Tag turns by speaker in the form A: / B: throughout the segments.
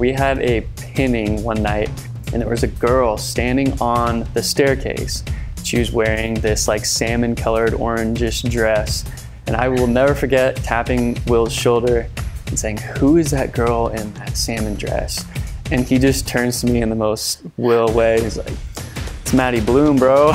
A: We had a pinning one night, and there was a girl standing on the staircase. She was wearing this like salmon colored orangish dress. And I will never forget tapping Will's shoulder and saying, "Who is that girl in that salmon dress?" And he just turns to me in the most Will way. He's like, "It's Maddie Bloom, bro."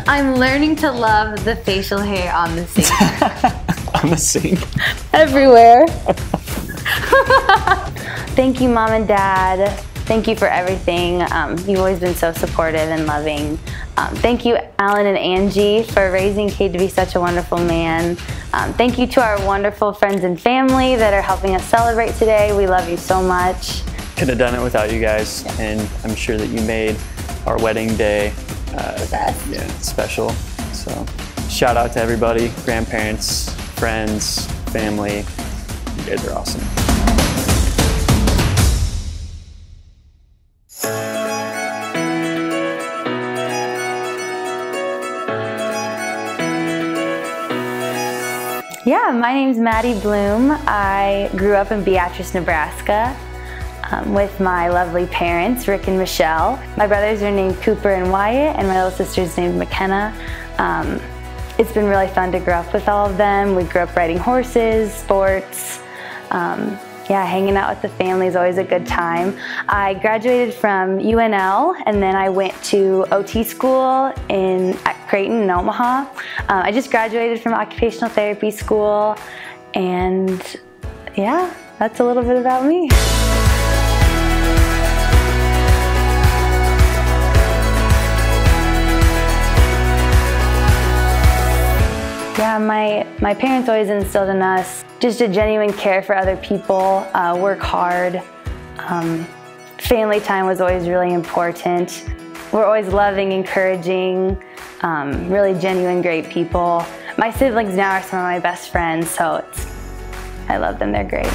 B: I'm learning to love the facial hair on the sink.
A: On the sink?
B: Everywhere. Thank you, Mom and Dad. Thank you for everything. You've always been so supportive and loving. Thank you, Alan and Angie, for raising Cade to be such a wonderful man. Thank you to our wonderful friends and family that are helping us celebrate today. We love you so much.
A: Could have done it without you guys, and I'm sure that you made our wedding day special. So shout out to everybody, grandparents, friends, family. You guys are awesome.
B: Yeah, my name's Maddie Bloom. I grew up in Beatrice, Nebraska with my lovely parents, Rick and Michelle. My brothers are named Cooper and Wyatt, and my little sister's named McKenna. It's been really fun to grow up with all of them. We grew up riding horses, sports. Yeah, hanging out with the family is always a good time. I graduated from UNL, and then I went to OT school at Creighton in Omaha. I just graduated from occupational therapy school, and yeah, that's a little bit about me. Yeah, my parents always instilled in us just a genuine care for other people, work hard. Family time was always really important. We're always loving, encouraging, really genuine, great people. My siblings now are some of my best friends, so I love them, they're great.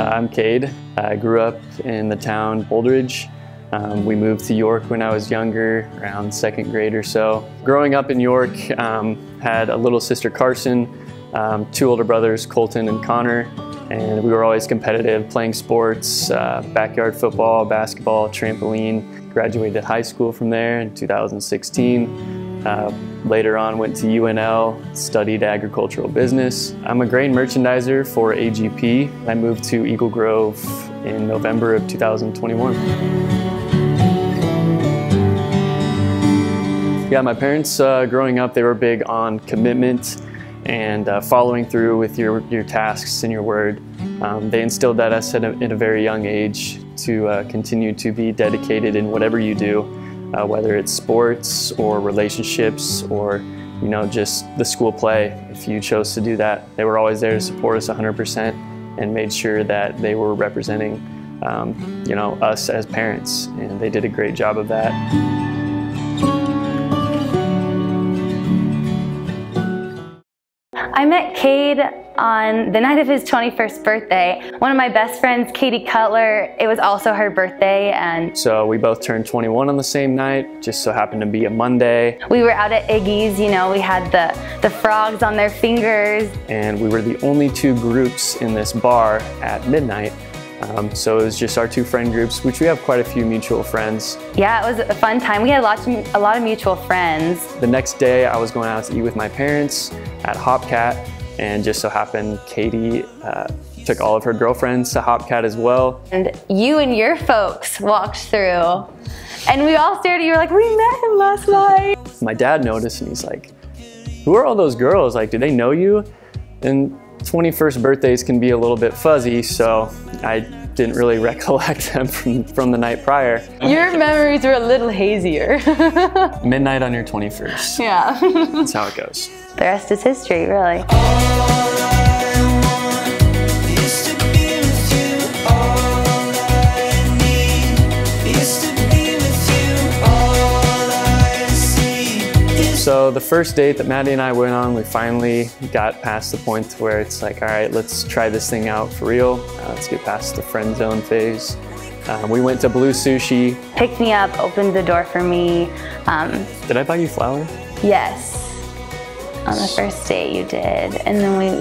A: I'm Cade. I grew up in the town Holdridge. We moved to York when I was younger, around 2nd grade or so. Growing up in York, had a little sister Carson, 2 older brothers Colton and Connor, and we were always competitive, playing sports, backyard football, basketball, trampoline. Graduated high school from there in 2016. Later on went to UNL, studied agricultural business. I'm a grain merchandiser for AGP. I moved to Eagle Grove in November of 2021. Yeah, my parents growing up, they were big on commitment and following through with your tasks and your word. They instilled that us at a very young age to continue to be dedicated in whatever you do. Whether it's sports or relationships or just the school play. If you chose to do that, they were always there to support us 100% and made sure that they were representing us as parents, and they did a great job of that.
B: I met Cade on the night of his 21st birthday. One of my best friends, Katie Cutler, it was also her birthday, and
A: so we both turned 21 on the same night, just so happened to be a Monday.
B: We were out at Iggy's, we had the frogs on their fingers.
A: And we were the only 2 groups in this bar at midnight. So it was just our 2 friend groups, which we have quite a few mutual friends.
B: Yeah, it was a fun time. We had a lot of mutual friends.
A: The next day I was going out to eat with my parents at Hopcat, and just so happened Katie took all of her girlfriends to Hopcat as well. And
B: you and your folks walked through, and we all stared at you, like, we met him last night.
A: My dad noticed, and he's like, "Who are all those girls? Like, do they know you?" And 21st birthdays can be a little bit fuzzy, so I didn't really recollect them from the night prior.
B: Your memories were a little hazier.
A: Midnight on your 21st.
B: Yeah.
A: That's how it goes.
B: The rest is history, really.
A: So the first date that Maddie and I went on, we finally got past the point where it's like, all right, let's try this thing out for real. Let's get past the friend zone phase. We went to Blue Sushi.
B: Picked me up, opened the door for me.
A: Did I buy you flowers?
B: Yes. On the first date you did. And then we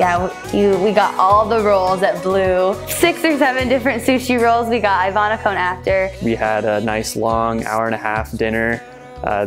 B: got all the rolls at Blue. 6 or 7 different sushi rolls. We got Ivana after.
A: We had a nice long hour-and-a-half dinner.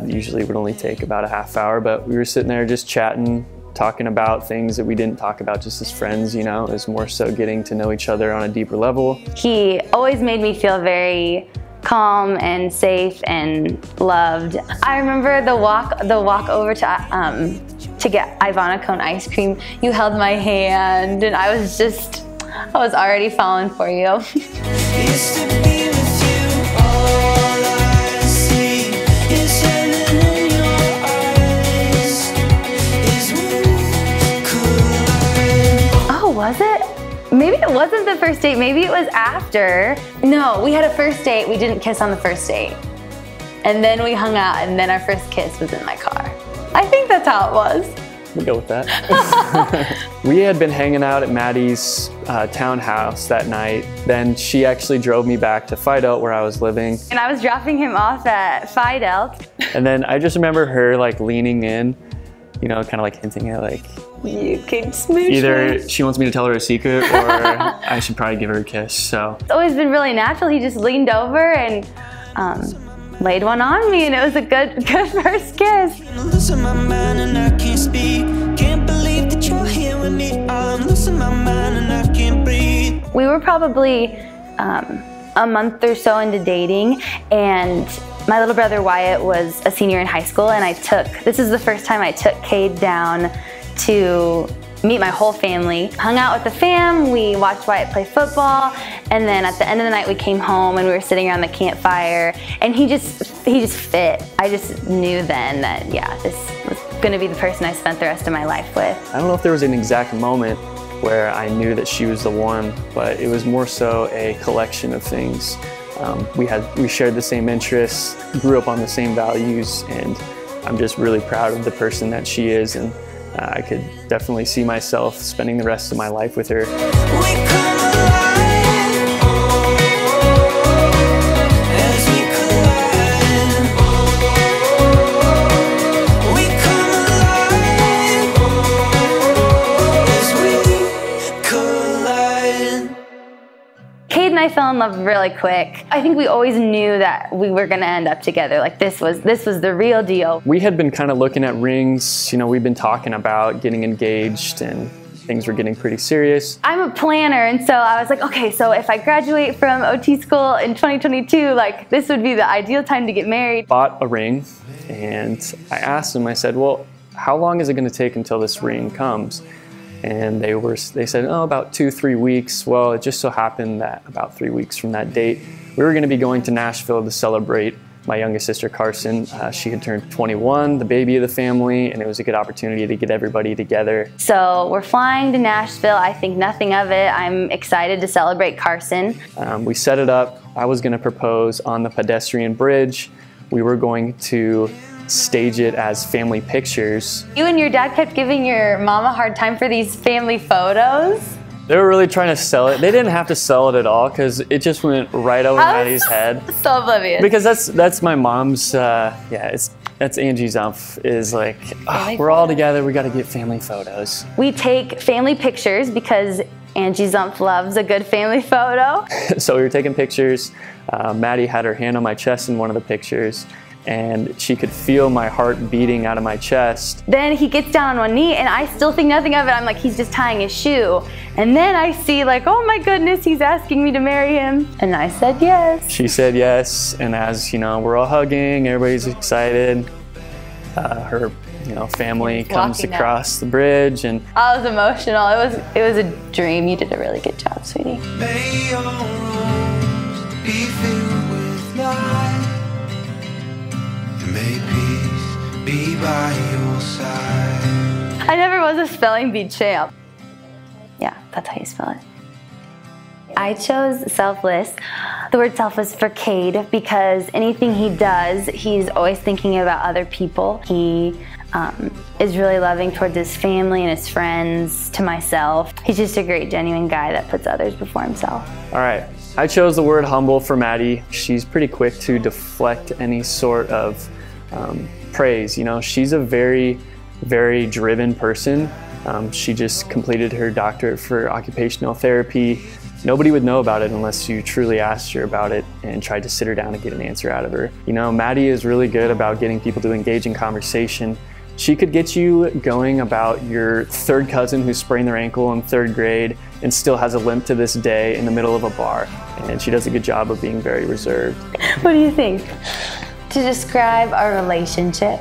A: Usually would only take about a half hour, but we were sitting there just chatting, talking about things that we didn't talk about just as friends, you know. It was more so getting to know each other on a deeper level. He
B: always made me feel very calm and safe and loved. I remember the walk over to get Ivana cone ice cream. You held my hand and I was already falling for you. Oh, was it? Maybe it wasn't the first date, maybe it was after. No, we had a first date, we didn't kiss on the first date. And then we hung out and then our first kiss was in my car. I think that's how it was.
A: We'll go with that. We had been hanging out at Maddie's townhouse that night. Then she actually drove me back to Fidel where I was living.
B: And I was dropping him off at Fidel.
A: And then I just remember her like leaning in, you know, kind of like hinting at like,
B: you can smooch
A: either
B: me.
A: She wants me to tell her a secret or I should probably give her a kiss, so.
B: It's always been really natural. He just leaned over and laid one on me and it was a good first kiss. I'm losing my mind and I can't speak. Can't believe that you're here with me. I'm losing my mind and I can't breathe. We were probably a month or so into dating and my little brother Wyatt was a senior in high school and this is the first time I took Cade down to meet my whole family. Hung out with the fam, we watched Wyatt play football, and then at the end of the night we came home and we were sitting around the campfire and he just fit. I just knew then that, yeah, this was gonna be the person I spent the rest of my life with.
A: I don't know if there was an exact moment where I knew that she was the one, but it was more so a collection of things. We shared the same interests, grew up on the same values, and I'm just really proud of the person that she is, and I could definitely see myself spending the rest of my life with her.
B: Cade and I fell in love really quick. I think we always knew that we were gonna end up together. Like this was the real deal.
A: We had been kind of looking at rings. You know, we've been talking about getting engaged and things were getting pretty serious.
B: I'm a planner and so I was like, okay, so if I graduate from OT school in 2022, like this would be the ideal time to get married.
A: Bought a ring and I asked them, I said, well, how long is it gonna take until this ring comes? And they said, oh, about 2-3 weeks. Well, it just so happened that about 3 weeks from that date, we were gonna be going to Nashville to celebrate my youngest sister, Carson. She had turned 21, the baby of the family, and it was a good opportunity to get everybody together.
B: So we're flying to Nashville. I think nothing of it. I'm excited to celebrate Carson.
A: We set it up. I was gonna propose on the pedestrian bridge. We were going to stage it as family pictures.
B: You and your dad kept giving your mom a hard time for these family pphotos.
A: They were really trying to sell it. They didn't have to sell it at all because it just went right over Maddie's head.
B: So oblivious.
A: Because that's my mom's, that's Angie Zumpf is like, oh, we're all together, we gotta get family photos.
B: We take family pictures because Angie Zumpf loves a good family photo.
A: So we were taking pictures. Maddie had her hand on my chest in one of the pictures, and she could feel my heart beating out of my chest.
B: Then he gets down on one knee and I still think nothing of it. I'm like, he's just tying his shoe. And then I see like, oh my goodness, he's asking me to marry him. And I said yes.
A: She said yes, and as you know, we're all hugging, everybody's excited. Her family comes across the bridge and
B: I was emotional. It was a dream. You did a really good job, sweetie.
C: May your rooms be filled with light. May peace be by your side.
B: I never was a spelling bee champ. Yeah, that's how you spell it. I chose selfless. The word selfless for Cade because anything he does, he's always thinking about other people. He is really loving towards his family and his friends, to myself. He's just a great, genuine guy that puts others before himself.
A: All right, I chose the word humble for Maddie. She's pretty quick to deflect any sort of praise. You know, she's a very, very driven person. She just completed her doctorate for occupational therapy. Nobody would know about it unless you truly asked her about it and tried to sit her down and get an answer out of her. You know, Maddie is really good about getting people to engage in conversation. She could get you going about your third cousin who sprained their ankle in 3rd grade and still has a limp to this day in the middle of a bar. And she does a good job of being very reserved.
B: What do you think? To describe our relationship?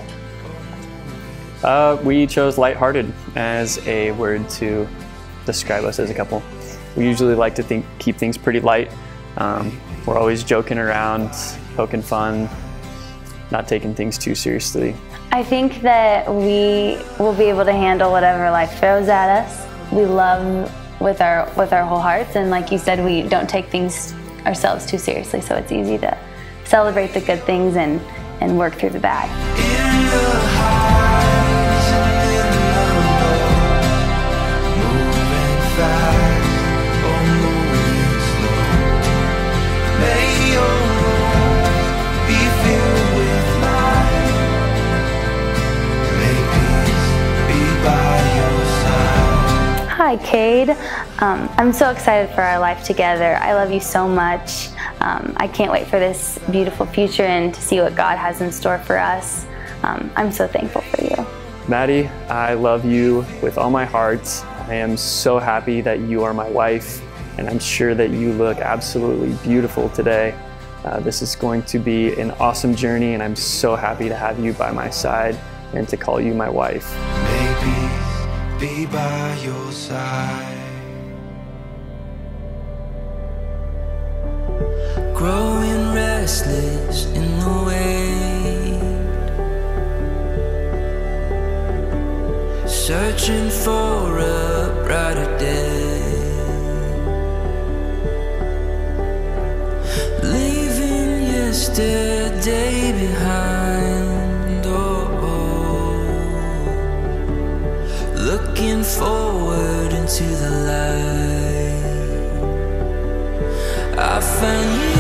A: We chose lighthearted as a word to describe us as a couple. We usually like to keep things pretty light. We're always joking around, poking fun, not taking things too seriously.
B: I think that we will be able to handle whatever life throws at us. We love with our whole hearts, and like you said, we don't take things ourselves too seriously, so it's easy to celebrate the good things and work through the bad. Hi, Cade. I'm so excited for our life together. I love you so much. I can't wait for this beautiful future and to see what God has in store for us. I'm so thankful for you.
A: Maddie, I love you with all my heart. I am so happy that you are my wife, and I'm sure that you look absolutely beautiful today. This is going to be an awesome journey, and I'm so happy to have you by my side and to call you my wife.
C: Be by your side. Growing restless in the wind, searching for a brighter day, leaving yesterday behind. Looking forward into the light, I found you.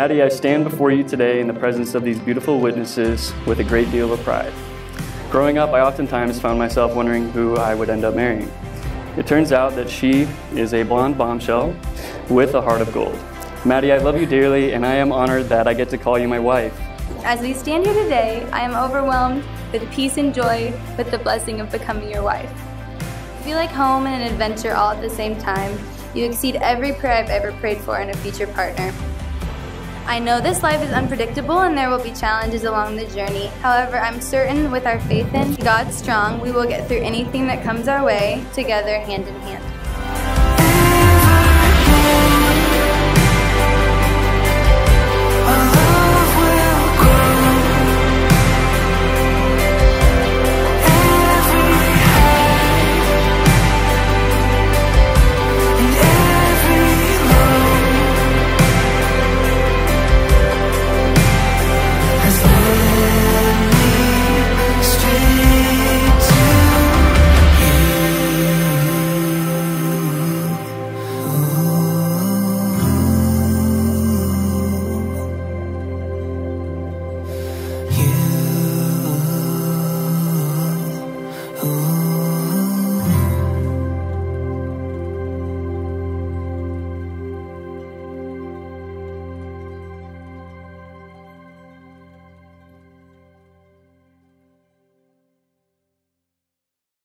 A: Maddie, I stand before you today in the presence of these beautiful witnesses with a great deal of pride. Growing up, I oftentimes found myself wondering who I would end up marrying. It turns out that she is a blonde bombshell with a heart of gold. Maddie, I love you dearly, and I am honored that I get to call you my wife.
D: As we stand here today, I am overwhelmed with peace and joy with the blessing of becoming your wife. I feel like home and an adventure all at the same time. You exceed every prayer I've ever prayed for in a future partner. I know this life is unpredictable and there will be challenges along the journey. However, I'm certain with our faith in God strong, we will get through anything that comes our way together hand in hand.